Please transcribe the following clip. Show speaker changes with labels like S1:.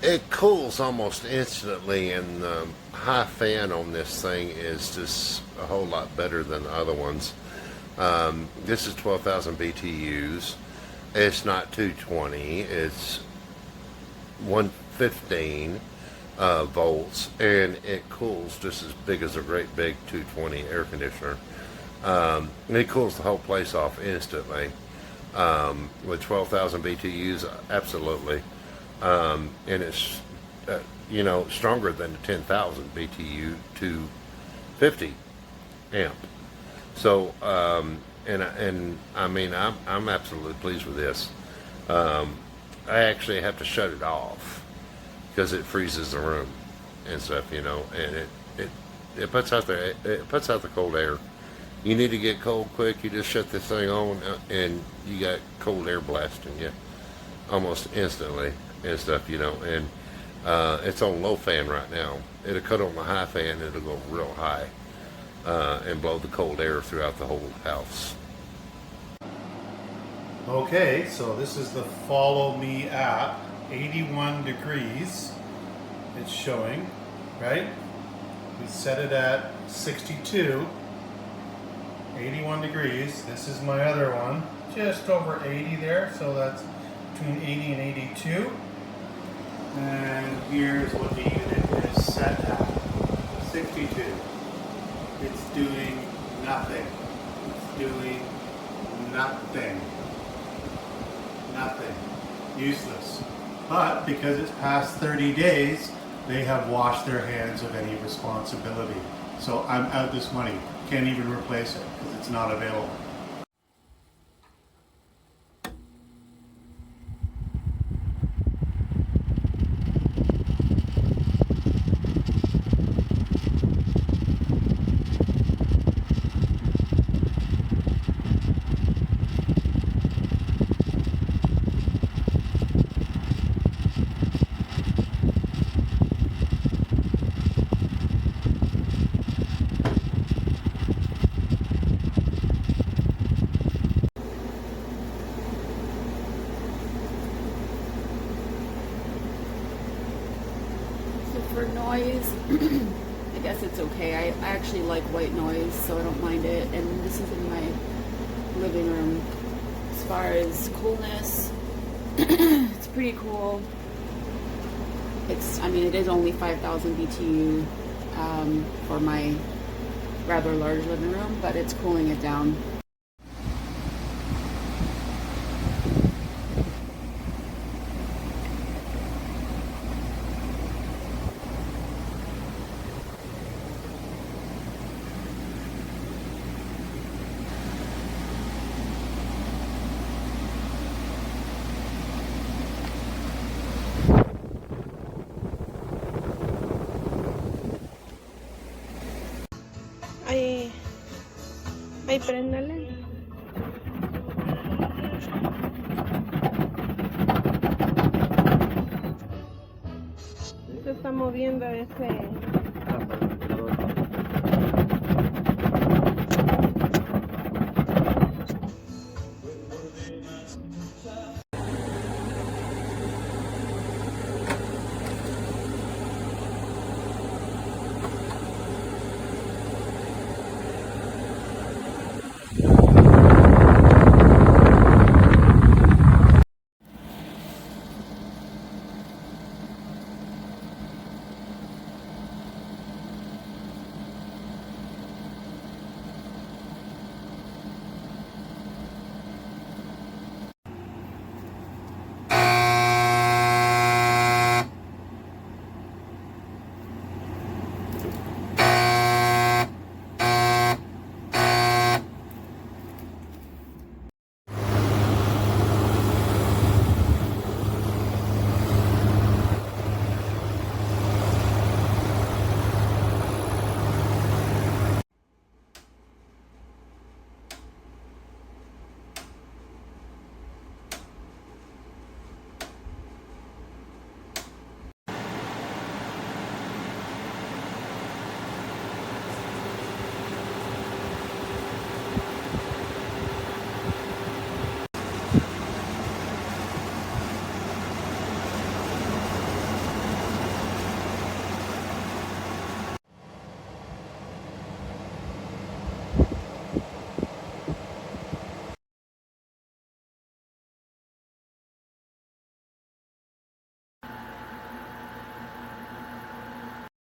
S1: It cools almost instantly, and the high fan on this thing is just a whole lot better than the other ones. This is 12,000 BTUs. It's not 220, it's 115 volts, and it cools just as big as a great big 220 air conditioner. And it cools the whole place off instantly. With 12,000 BTUs, absolutely. And it's, stronger than the 10,000 BTU 250 amp. So, and I mean, I'm absolutely pleased with this. I actually have to shut it off because it freezes the room and stuff, and it puts out the cold air. You need to get cold quick, you just shut this thing on and you got cold air blasting you almost instantly and stuff, and it's on low fan right now. It'll cut on the high fan, it'll go real high and blow the cold air throughout the whole house.
S2: Okay, so this is the Follow Me app. 81 degrees it's showing, right? We set it at 62. 81 degrees. This is my other one, just over 80 there, so that's between 80 and 82. And here's what the unit is set at, 62. It's doing nothing. It's doing nothing. Nothing. Useless. But because it's past 30 days, they have washed their hands of any responsibility. So I'm out this money. Can't even replace it because it's not available.
S3: For noise, I guess it's okay. I actually like white noise, so I don't mind it. And this is in my living room. As far as coolness, it's pretty cool. It is only 5,000 BTU for my rather large living room, but it's cooling it down.
S4: Ay, préndale. Se está moviendo ese